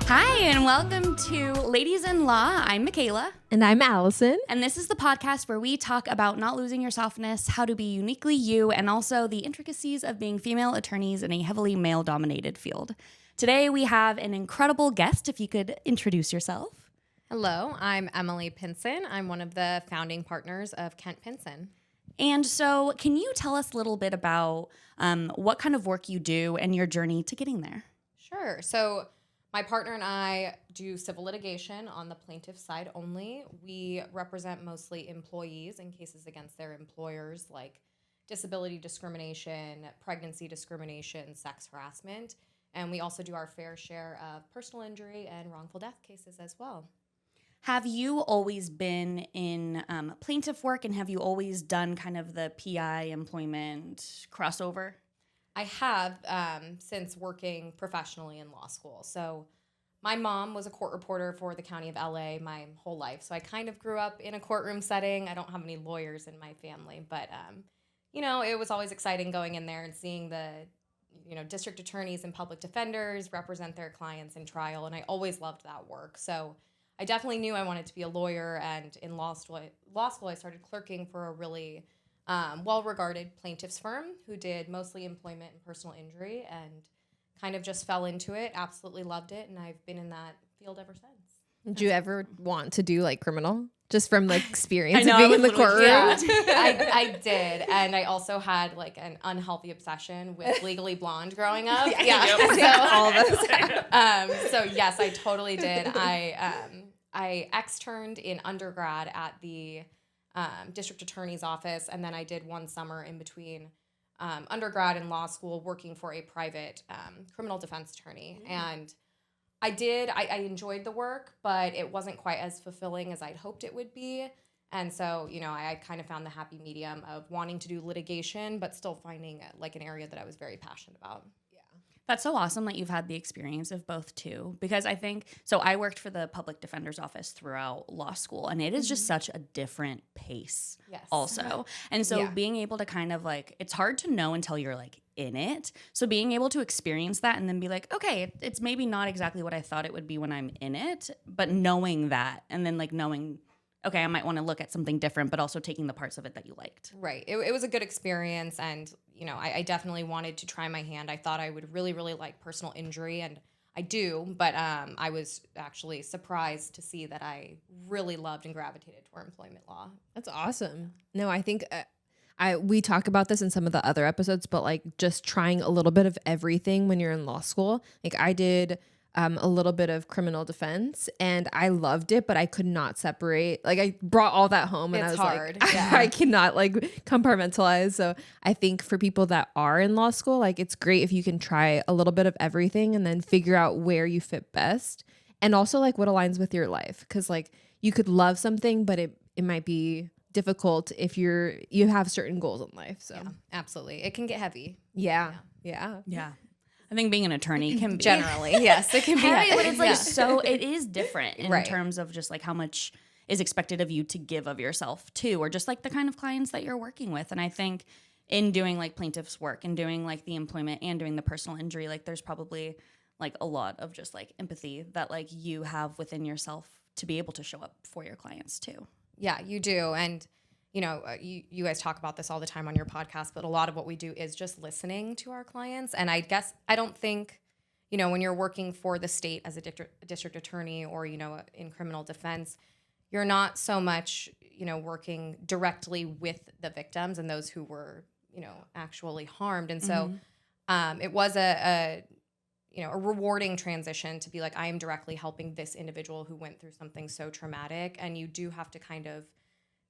Hi, and welcome to Ladies in Law. I'm Michaela. And I'm Allison. And this is the podcast where we talk about not losing your softness, how to be uniquely you, and also the intricacies of being female attorneys in a heavily male-dominated field. Today, we have an incredible guest. If you could introduce yourself. Hello, I'm Emily Pincin. I'm one of the founding partners of Kent Pincin. And so, can you tell us a little bit about what kind of work you do and your journey to getting there? Sure. So my partner and I do civil litigation on the plaintiff side only. We represent mostly employees in cases against their employers like disability discrimination, pregnancy discrimination, sex harassment. And we also do our fair share of personal injury and wrongful death cases as well. Have you always been in plaintiff work, and have you always done kind of the PI employment crossover? I have since working professionally in law school. So my mom was a court reporter for the County of LA my whole life. So I kind of grew up in a courtroom setting. I don't have any lawyers in my family, but it was always exciting going in there and seeing the district attorneys and public defenders represent their clients in trial, and I always loved that work. So I definitely knew I wanted to be a lawyer, and in law school I started clerking for a really well-regarded plaintiffs firm who did mostly employment and personal injury, and kind of just fell into it, absolutely loved it, and I've been in that field ever since. Did you ever want to do like criminal? Just from like experience I know, of being in the courtroom? Yeah, I did. And I also had like an unhealthy obsession with Legally Blonde growing up. Yeah. All of us. So yes, I totally did. I externed in undergrad at the district attorney's office, and then I did one summer in between undergrad and law school working for a private criminal defense attorney. And I enjoyed the work, but it wasn't quite as fulfilling as I'd hoped it would be. And so, I kind of found the happy medium of wanting to do litigation, but still finding like an area that I was very passionate about. That's so awesome that you've had the experience of both too, because I think, so I worked for the public defender's office throughout law school, and it is just such a different pace also. And so being able to kind of like, it's hard to know until you're like in it. So being able to experience that and then be like, okay, it's maybe not exactly what I thought it would be when I'm in it, but knowing that, and then like knowing, okay, I might want to look at something different, but also taking the parts of it that you liked. Right. It was a good experience, and I definitely wanted to try my hand. I thought I would really, really like personal injury, and I do, but I was actually surprised to see that I really loved and gravitated toward employment law. That's awesome. No, I think we talk about this in some of the other episodes, but like just trying a little bit of everything when you're in law school. Like I did a little bit of criminal defense, and I loved it, but I could not separate. Like I brought all that home, and It's I was hard. like, Yeah. I cannot like compartmentalize. So I think for people that are in law school, like it's great if you can try a little bit of everything and then figure out where you fit best, and also like what aligns with your life. Because like you could love something, but it might be difficult if you have certain goals in life. So Yeah, absolutely. It can get heavy. yeah. I think being an attorney can be Generally, yes, it can be heavy, heavy. but it's like so it is different in Right. terms of just like how much is expected of you to give of yourself too, or just like the kind of clients that you're working with. And I think in doing like plaintiff's work and doing like the employment and doing the personal injury, like there's probably like a lot of just like empathy that like you have within yourself to be able to show up for your clients too. Yeah, you do. And, you guys talk about this all the time on your podcast, but a lot of what we do is just listening to our clients. And I don't think, when you're working for the state as a district attorney or, in criminal defense, you're not so much, working directly with the victims and those who were, actually harmed. And so it was a rewarding transition to be like, I am directly helping this individual who went through something so traumatic. And you do have to kind of,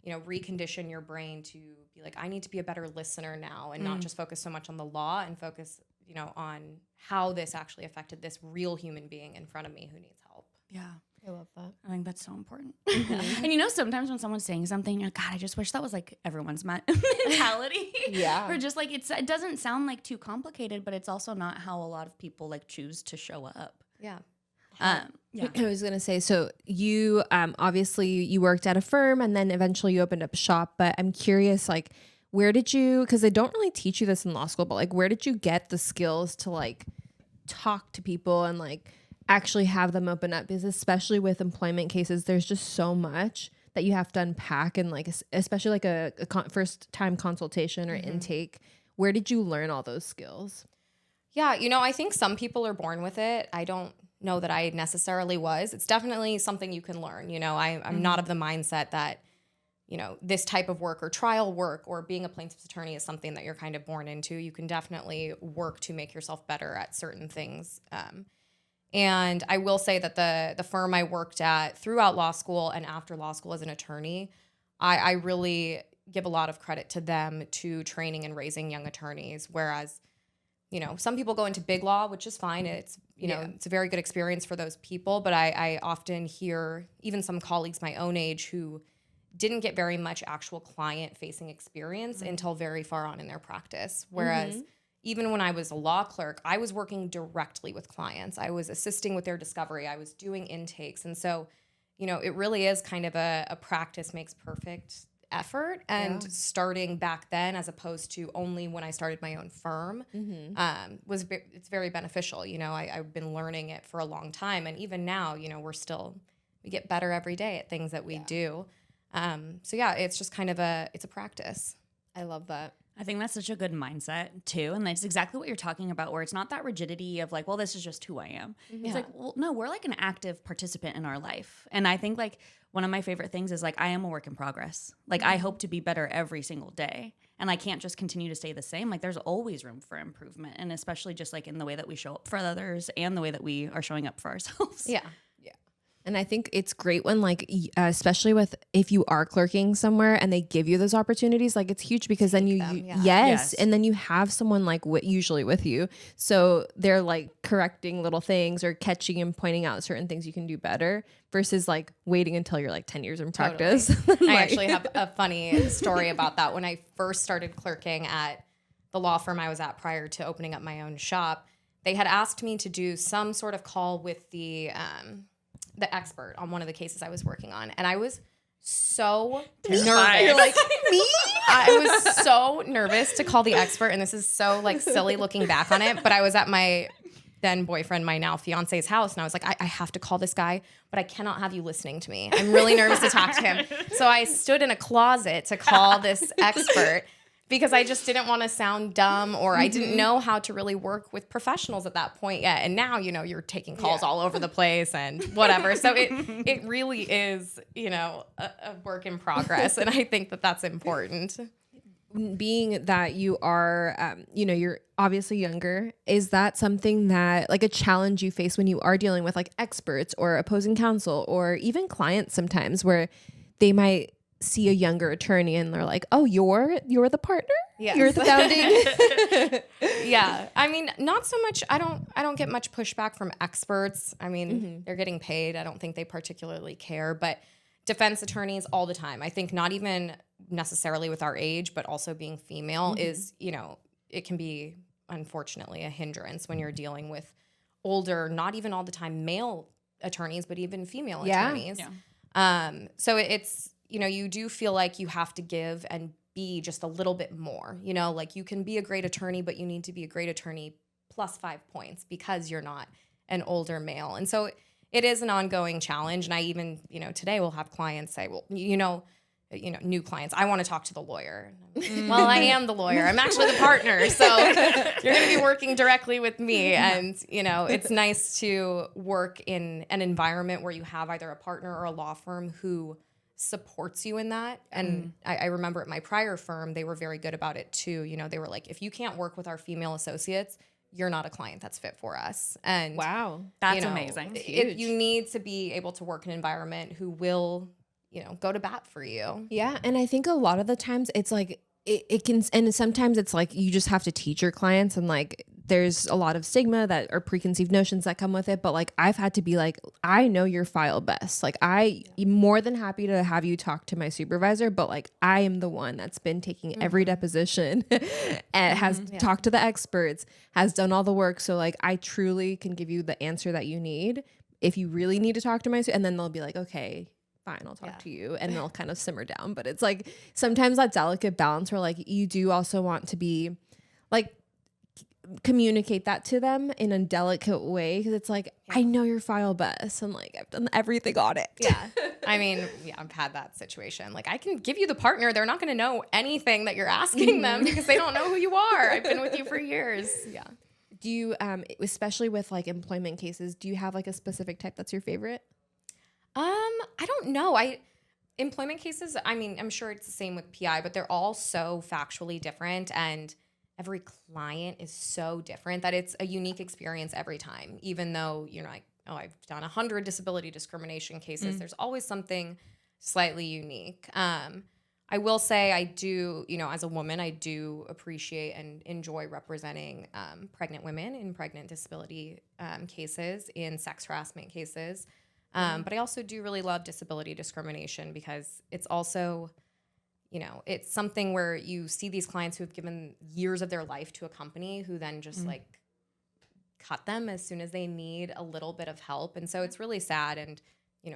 recondition your brain to be like, I need to be a better listener now, and not just focus so much on the law, and focus, on how this actually affected this real human being in front of me who needs help. Yeah. I love that. I think that's so important. And sometimes when someone's saying something, you're like, God, I just wish that was like everyone's mentality. Yeah. Or just like it doesn't sound like too complicated, but it's also not how a lot of people like choose to show up. Yeah. Yeah. I was gonna say, so you obviously you worked at a firm and then eventually you opened up a shop, but I'm curious, like, where did you, because they don't really teach you this in law school, but like where did you get the skills to like talk to people and like actually have them open up, because especially with employment cases, there's just so much that you have to unpack, and like especially like a first time consultation or intake. Where did you learn all those skills? Yeah, I think some people are born with it. I don't know that I necessarily was. It's definitely something you can learn. I'm not of the mindset that, this type of work or trial work or being a plaintiff's attorney is something that you're kind of born into. You can definitely work to make yourself better at certain things. And I will say that the firm I worked at throughout law school and after law school as an attorney, I really give a lot of credit to them to training and raising young attorneys. Whereas, some people go into big law, which is fine. It's, it's a very good experience for those people. But I often hear even some colleagues my own age who didn't get very much actual client-facing experience until very far on in their practice. Whereas even when I was a law clerk, I was working directly with clients. I was assisting with their discovery. I was doing intakes. And so, it really is kind of a practice makes perfect effort. And starting back then, as opposed to only when I started my own firm, it's very beneficial. I've been learning it for a long time. And even now, we get better every day at things that we do. So yeah, it's just kind of it's a practice. I love that. I think that's such a good mindset too. And that's exactly what you're talking about, where it's not that rigidity of like, well, this is just who I am. It's like, well, no, we're like an active participant in our life. And I think like one of my favorite things is like, I am a work in progress. Like I hope to be better every single day. And I can't just continue to stay the same. Like there's always room for improvement. And especially just like in the way that we show up for others and the way that we are showing up for ourselves. Yeah. And I think it's great when like, especially with, if you are clerking somewhere and they give you those opportunities, like it's huge, because then yes. And then you have someone like usually with you. So they're like correcting little things or catching and pointing out certain things you can do better, versus like waiting until you're like 10 years in practice. Totally. I actually have a funny story about that. When I first started clerking at the law firm I was at prior to opening up my own shop, they had asked me to do some sort of call with the expert on one of the cases I was working on. And I was so nervous. You're like, me? I was so nervous to call the expert. And this is so like silly looking back on it. But I was at my then boyfriend, my now fiance's house. And I was like, I have to call this guy, but I cannot have you listening to me. I'm really nervous to talk to him. So I stood in a closet to call this expert, because I just didn't want to sound dumb, or I didn't know how to really work with professionals at that point yet. And now, you're taking calls all over the place and whatever. So it really is, a work in progress. And I think that that's important. Being that you are, you're obviously younger, is that something that like a challenge you face when you are dealing with like experts or opposing counsel or even clients sometimes, where they might see a younger attorney and they're like, oh, you're the partner? Yes. You're the founding? Yeah. I mean, not so much. I don't get much pushback from experts. I mean, they're getting paid. I don't think they particularly care, but defense attorneys all the time. I think not even necessarily with our age, but also being female is, it can be unfortunately a hindrance when you're dealing with older, not even all the time male attorneys, but even female attorneys. Yeah. So it's, you do feel like you have to give and be just a little bit more, like you can be a great attorney, but you need to be a great attorney plus 5 points because you're not an older male. And so it is an ongoing challenge. And I even, today we'll have clients say, well, new clients, I want to talk to the lawyer. Well, I am the lawyer. I'm actually the partner. So you're going to be working directly with me. And, it's nice to work in an environment where you have either a partner or a law firm who supports you in that. And I remember at my prior firm, they were very good about it too. They were like, if you can't work with our female associates, you're not a client that's fit for us. And wow, that's amazing. You need to be able to work in an environment who will, go to bat for you. Yeah. And I think a lot of the times it's like, it can, and sometimes it's like, you just have to teach your clients, and like, there's a lot of stigma that or preconceived notions that come with it. But like, I've had to be like, I know your file best. Like I'm more than happy to have you talk to my supervisor, but like, I am the one that's been taking every deposition and has talked to the experts, has done all the work. So like, I truly can give you the answer that you need if you really need to talk to my, and then they'll be like, okay, fine, I'll talk to you, and they'll kind of simmer down. But it's like sometimes that delicate balance where like you do also want to be like communicate that to them in a delicate way, because it's like, I know your file best, and like I've done everything on it. Yeah. I mean, yeah, I've had that situation. Like, I can give you the partner. They're not going to know anything that you're asking them because they don't know who you are. I've been with you for years. Yeah. Do you, especially with like employment cases, do you have like a specific type that's your favorite? I don't know. Employment cases, I mean, I'm sure it's the same with PI, but they're all so factually different, and every client is so different that it's a unique experience every time. Even though you're like, oh, I've done 100 disability discrimination cases, there's always something slightly unique. I will say I do, as a woman, I do appreciate and enjoy representing pregnant women in pregnant disability cases, in sex harassment cases. But I also do really love disability discrimination, because it's also, it's something where you see these clients who have given years of their life to a company who then just like cut them as soon as they need a little bit of help. And so it's really sad and,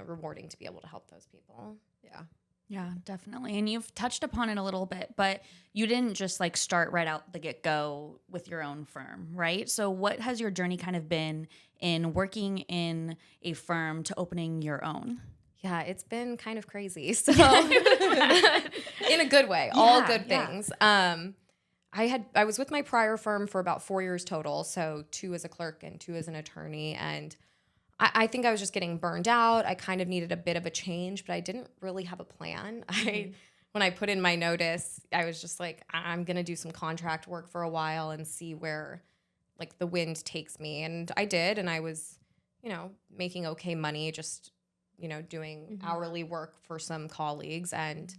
rewarding to be able to help those people. Yeah. Yeah, definitely. And you've touched upon it a little bit, but you didn't just like start right out the get-go with your own firm, right? So what has your journey kind of been in working in a firm to opening your own? Yeah, it's been kind of crazy. So in a good way, all good things. I was with my prior firm for about 4 years total. So 2 as a clerk and 2 as an attorney. And I think I was just getting burned out. I kind of needed a bit of a change, but I didn't really have a plan. When I put in my notice, I was just like, I'm going to do some contract work for a while and see where like the wind takes me. And I did. And I was, making okay money, just, doing hourly work for some colleagues. And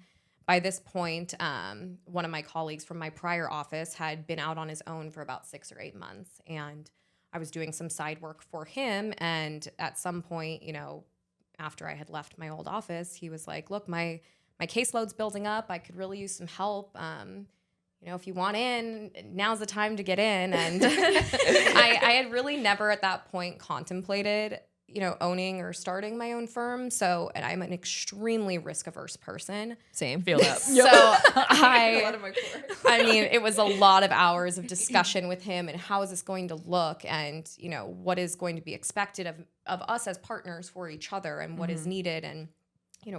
by this point, one of my colleagues from my prior office had been out on his own for about 6 or 8 months. And I was doing some side work for him. And at some point, after I had left my old office, he was like, look, my caseload's building up. I could really use some help. If you want in, now's the time to get in. And I had really never at that point contemplated, owning or starting my own firm. So, and I'm an extremely risk-averse person. Same. Feel that. So I mean, it was a lot of hours of discussion with him and how is this going to look, and, what is going to be expected of us as partners for each other, and what is needed, and,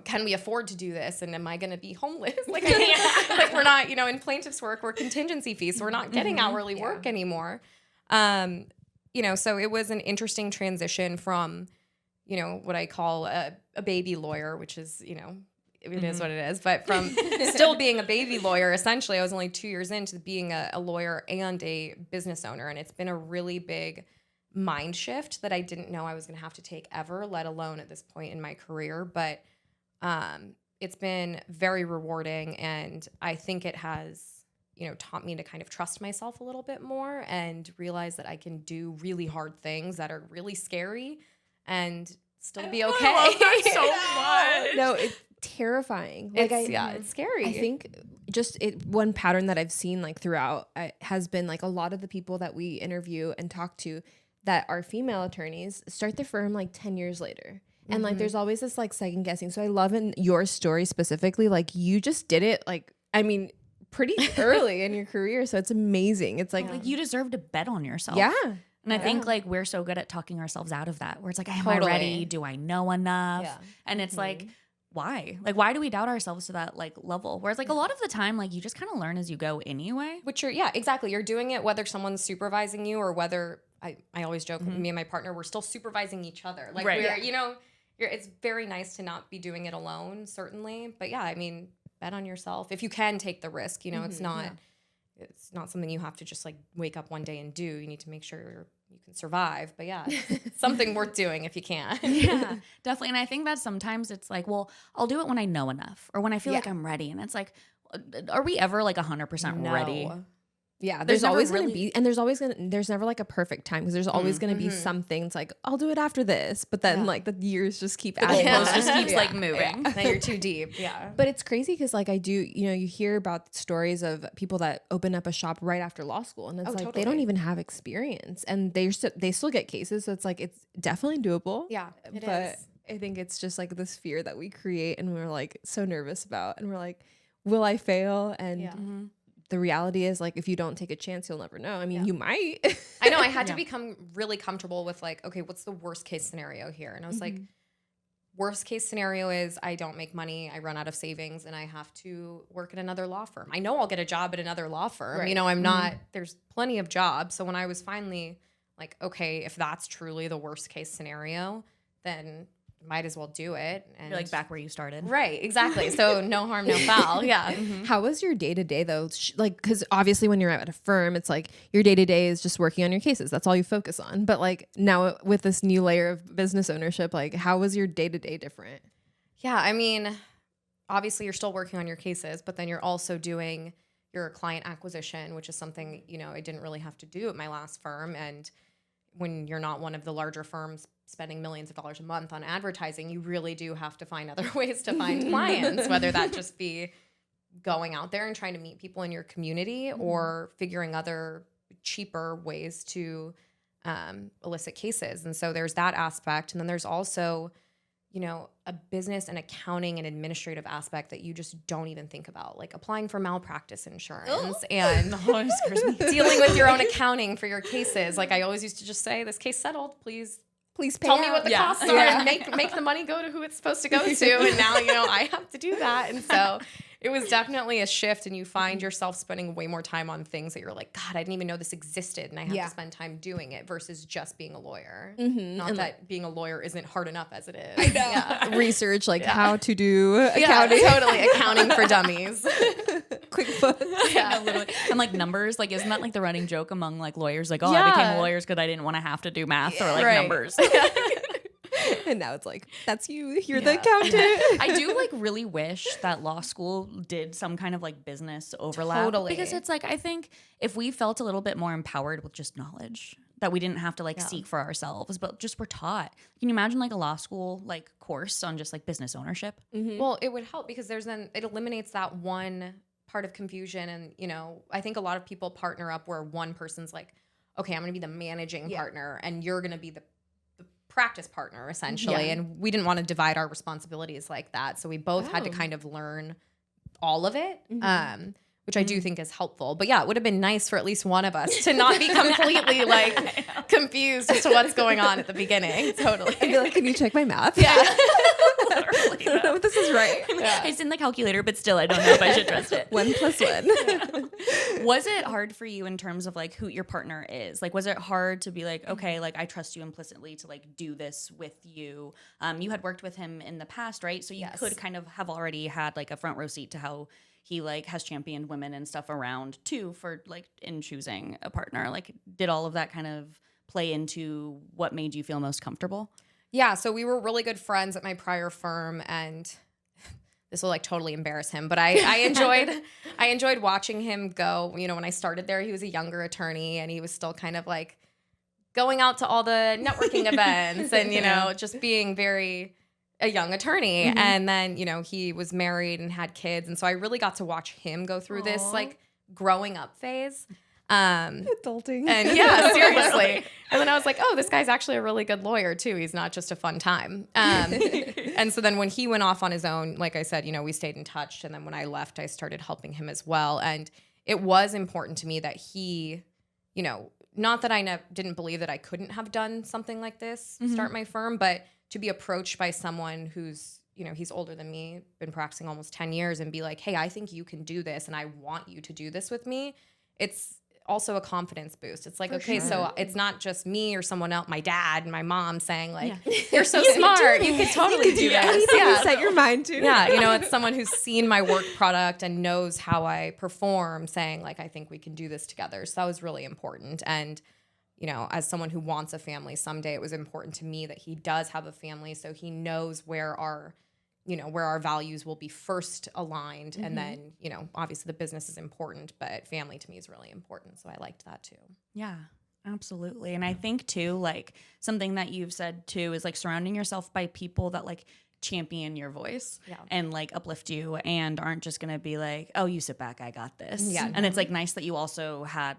can we afford to do this? And am I going to be homeless? Like, like we're not, in plaintiff's work, we're contingency fees, so we're not getting hourly work anymore. So it was an interesting transition from, what I call a baby lawyer, which is, it is what it is. But from still being a baby lawyer, essentially, I was only 2 years into being a lawyer and a business owner. And it's been a really big mind shift that I didn't know I was going to have to take ever, let alone at this point in my career. But it's been very rewarding. And I think it has, taught me to kind of trust myself a little bit more and realize that I can do really hard things that are really scary and still be okay. I love that so much. No, it's terrifying. It's scary. I think one pattern that I've seen like throughout has been like a lot of the people that we interview and talk to that are female attorneys start their firm like 10 years later. And like there's always this like second guessing. So I love in your story specifically, like you just did it pretty early in your career. So it's amazing. It's like you deserve to bet on yourself. Yeah. And I think like we're so good at talking ourselves out of that, where it's like, am I ready? Do I know enough? Yeah. And it's like, why? Like, why do we doubt ourselves to that like level? Whereas like a lot of the time, like you just kind of learn as you go anyway. Which exactly. You're doing it whether someone's supervising you or whether I always joke with me and my partner, we're still supervising each other. Like it's very nice to not be doing it alone, certainly. But yeah, I mean, bet on yourself. If you can take the risk, it's not something you have to just like wake up one day and do. You need to make sure you can survive. But yeah, it's something worth doing if you can. Yeah, definitely. And I think that sometimes it's like, well, I'll do it when I know enough or when I feel like I'm ready. And it's like, are we ever like 100% ready? Yeah, there's always going to be, and there's never like a perfect time, because there's always going to be something. It's like, I'll do it after this, but then like the years just keep adding. The goalpost just keeps like moving. Then you're too deep. Yeah. But it's crazy because like I do, you hear about stories of people that open up a shop right after law school, and it's like they don't even have experience, and they still get cases. So it's like it's definitely doable. Yeah, it but is. I think it's just like this fear that we create, and we're like so nervous about, and we're like, will I fail? And the reality is like, if you don't take a chance, you'll never know. I mean, you might. I know. I had to become really comfortable with like, okay, what's the worst case scenario here? And I was like, worst case scenario is I don't make money, I run out of savings, and I have to work at another law firm. I know I'll get a job at another law firm. Right. You know, I'm not, there's plenty of jobs. So when I was finally like, okay, if that's truly the worst case scenario, then might as well do it. And you're like back where you started. Right, exactly. So no harm, no foul. Yeah. How was your day-to-day though? Like, because obviously when you're at a firm, it's like your day-to-day is just working on your cases. That's all you focus on. But like now with this new layer of business ownership, like how was your day-to-day different? Yeah, I mean, obviously you're still working on your cases, but then you're also doing your client acquisition, which is something, you know, I didn't really have to do at my last firm. And when you're not one of the larger firms spending millions of dollars a month on advertising, you really do have to find other ways to find clients, whether that just be going out there and trying to meet people in your community or figuring other cheaper ways to elicit cases. And so there's that aspect. And then there's also, you know, a business and accounting and administrative aspect that you just don't even think about, like applying for malpractice insurance and dealing with your own accounting for your cases. Like I always used to just say, this case settled, please pay tell me what the costs are and make the money go to who it's supposed to go to. And now, you know, I have to do that. And so it was definitely a shift, and you find yourself spending way more time on things that you're like, God, I didn't even know this existed, and I have to spend time doing it versus just being a lawyer. Not that being a lawyer isn't hard enough as it is. I know. Yeah. Research like how to do accounting. Yeah, totally. Accounting for dummies. QuickBooks. Yeah, literally. And like numbers, like isn't that like the running joke among like lawyers? Like, oh, I became lawyers because I didn't want to have to do math or like numbers. And now it's like, that's you. You're the accountant. I do like really wish that law school did some kind of like business overlap. Totally. Because it's like, I think if we felt a little bit more empowered with just knowledge, that we didn't have to like seek for ourselves, but just were taught. Can you imagine like a law school like course on just like business ownership? Well, it would help because it eliminates that one part of confusion. And, you know, I think a lot of people partner up where one person's like, okay, I'm going to be the managing partner and you're going to be the practice partner essentially. And we didn't want to divide our responsibilities like that. So we both had to kind of learn all of it, which I do think is helpful. But yeah, it would have been nice for at least one of us to not be completely like confused as to what's going on at the beginning. Totally. I'd be like, can you check my math? Yeah. I don't know if this is right. Yeah. It's in the calculator, but still, I don't know if I should trust it. 1 + 1. Yeah. Was it hard for you in terms of like who your partner is? Like, was it hard to be like, okay, like I trust you implicitly to like do this with you? You had worked with him in the past, right? So you could kind of have already had like a front row seat to how he like has championed women and stuff around too for like in choosing a partner. Like, did all of that kind of play into what made you feel most comfortable? Yeah, so we were really good friends at my prior firm, and this will like totally embarrass him, but I enjoyed watching him go. You know, when I started there, he was a younger attorney, and he was still kind of like going out to all the networking events, and you know, just being a young attorney. And then you know, he was married and had kids, and so I really got to watch him go through this like growing up phase. Adulting. And yeah, seriously. And then I was like, oh, this guy's actually a really good lawyer too. He's not just a fun time. And so then when he went off on his own, like I said, you know, we stayed in touch. And then when I left, I started helping him as well. And it was important to me that he, you know, not that I didn't believe that I couldn't have done something like this, start my firm, but to be approached by someone who's, you know, he's older than me, been practicing almost 10 years, and be like, hey, I think you can do this and I want you to do this with me. It's also a confidence boost. It's like, so it's not just me or someone else, my dad and my mom saying like, you're so smart. You could totally do this. Yeah. Set your mind to. Yeah. You know, it's someone who's seen my work product and knows how I perform, saying like, I think we can do this together. So that was really important. And, you know, as someone who wants a family someday, it was important to me that he does have a family, so he knows where our values will be first aligned. And then, you know, obviously the business is important, but family to me is really important. So I liked that too. Yeah, absolutely. And I think too, like something that you've said too is like surrounding yourself by people that like champion your voice and like uplift you and aren't just going to be like, oh, you sit back, I got this. Yeah. And it's like nice that you also had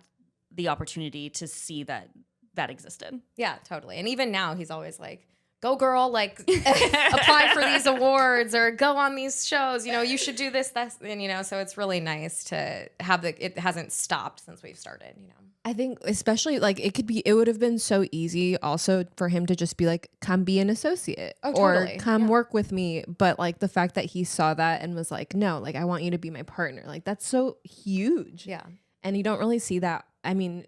the opportunity to see that existed. Yeah, totally. And even now he's always like, go girl, like apply for these awards or go on these shows, you know, you should do this, and, you know, so it's really nice to have it hasn't stopped since we've started, you know. I think especially like it would have been so easy also for him to just be like, come be an associate or come work with me. But like the fact that he saw that and was like, no, like I want you to be my partner. Like that's so huge. Yeah. And you don't really see that. I mean,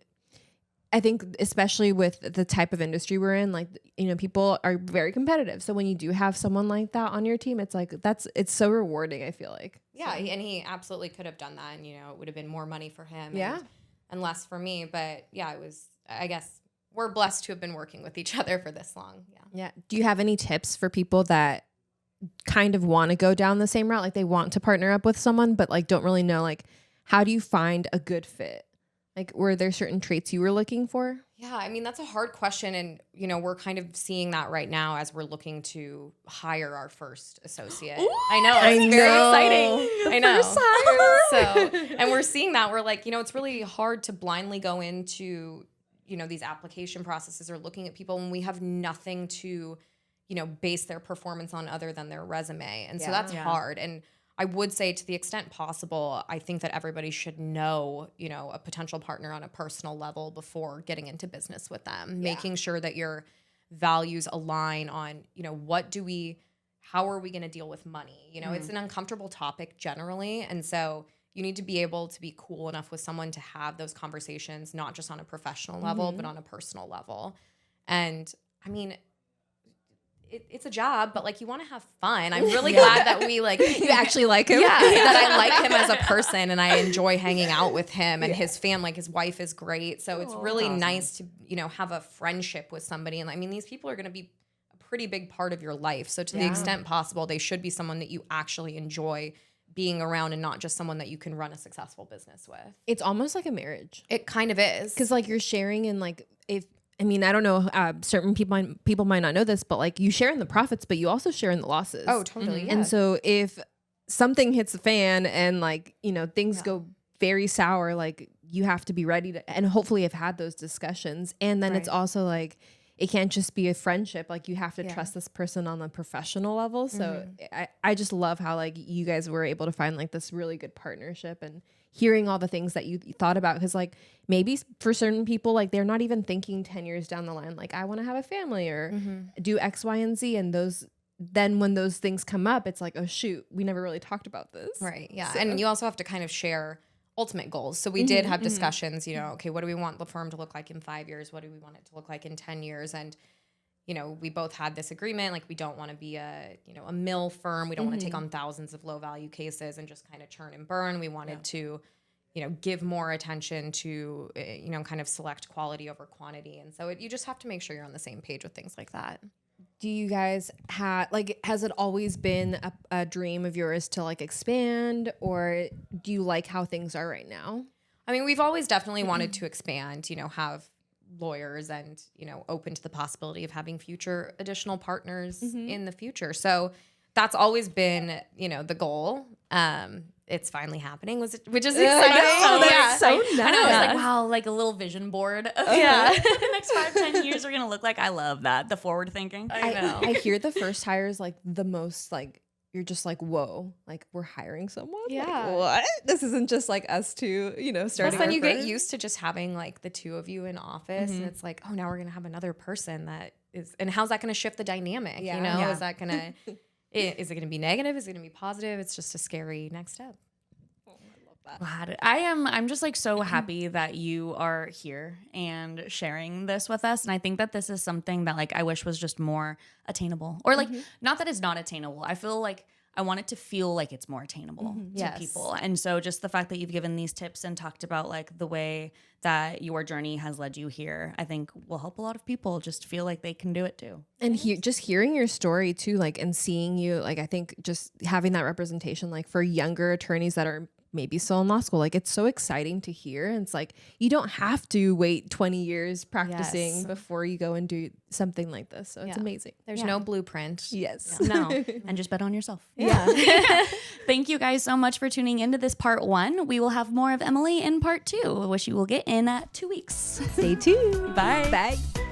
I think especially with the type of industry we're in, like, you know, people are very competitive. So when you do have someone like that on your team, it's like, it's so rewarding, I feel like. Yeah. So. And he absolutely could have done that. And, you know, it would have been more money for him. Yeah. And less for me. But yeah, it was, I guess we're blessed to have been working with each other for this long. Yeah. Yeah. Do you have any tips for people that kind of want to go down the same route? Like they want to partner up with someone, but like don't really know, like, how do you find a good fit? Like, were there certain traits you were looking for? Yeah, I mean, that's a hard question. And, you know, we're kind of seing that right now as we're looking to hire our first associate. Ooh, I know. It's very exciting. I know. First hire. So, and we're seeing that. We're like, you know, it's really hard to blindly go into, you know, these application processes or looking at people when we have nothing to, you know, base their performance on other than their resume. And so that's hard. And I would say to the extent possible, I think that everybody should know, you know, a potential partner on a personal level before getting into business with them, making sure that your values align on, you know, how are we going to deal with money? You know, it's an uncomfortable topic generally. And so you need to be able to be cool enough with someone to have those conversations, not just on a professional level, but on a personal level. And I mean, it's a job, but like you want to have fun. I'm really glad that we like you actually like him. Yeah, that I like him as a person and I enjoy hanging out with him and his family. Like his wife is great, so it's really nice to, you know, have a friendship with somebody. And I mean, these people are going to be a pretty big part of your life. So to the extent possible, they should be someone that you actually enjoy being around and not just someone that you can run a successful business with. It's almost like a marriage. It kind of is, because like you're sharing in like I mean, I don't know, certain people might not know this, but like you share in the profits, but you also share in the losses. Oh, totally. And so if something hits the fan and like, you know, things go very sour, like you have to be ready to, and hopefully have had those discussions. And then it's also like, it can't just be a friendship. Like you have to trust this person on a professional level. So I just love how like you guys were able to find like this really good partnership and hearing all the things that you thought about. Cause like maybe for certain people, like they're not even thinking 10 years down the line, like I want to have a family or do X, Y, and Z. And then when those things come up, it's like, oh shoot, we never really talked about this. Right. Yeah. So. And you also have to kind of share ultimate goals. So we did have discussions, you know, okay, what do we want the firm to look like in 5 years? What do we want it to look like in 10 years? And, you know, we both had this agreement, like we don't want to be a mill firm. We don't want to take on thousands of low value cases and just kind of churn and burn. We wanted to, you know, give more attention to, you know, kind of select quality over quantity. And so you just have to make sure you're on the same page with things like that. Do you guys has it always been a dream of yours to like expand, or do you like how things are right now? I mean, we've always definitely wanted to expand, you know, have lawyers and, you know, open to the possibility of having future additional partners in the future. So that's always been, you know, the goal. It's finally happening, which is exciting. That's so nice. I know, I was like, wow, like a little vision board of the next 5-10 years are gonna look like. I love that, the forward thinking. I know. I hear the first hire is like the most like, you're just like, whoa, like we're hiring someone. Yeah. Like, what? This isn't just like us two, you know, starting. Plus, then you get used to just having like the two of you in office, and it's like, oh, now we're gonna have another person that is, and how's that gonna shift the dynamic? You know, is that gonna is it gonna be negative? Is it gonna be positive? It's just a scary next step. I'm just like so happy that you are here and sharing this with us. And I think that this is something that like I wish was just more attainable, or like not that it's not attainable. I feel like I want it to feel like it's more attainable to people. And so just the fact that you've given these tips and talked about like the way that your journey has led you here, I think will help a lot of people just feel like they can do it too. And just hearing your story too, like, and seeing you, like, I think just having that representation, like for younger attorneys that are maybe still in law school, like it's so exciting to hear. And it's like, you don't have to wait 20 years practicing before you go and do something like this. So it's amazing. There's no blueprint. Yes. No. And just bet on yourself. Yeah. Thank you guys so much for tuning into this part 1. We will have more of Emily in part 2, which you will get in 2 weeks. Stay tuned. Bye. Bye.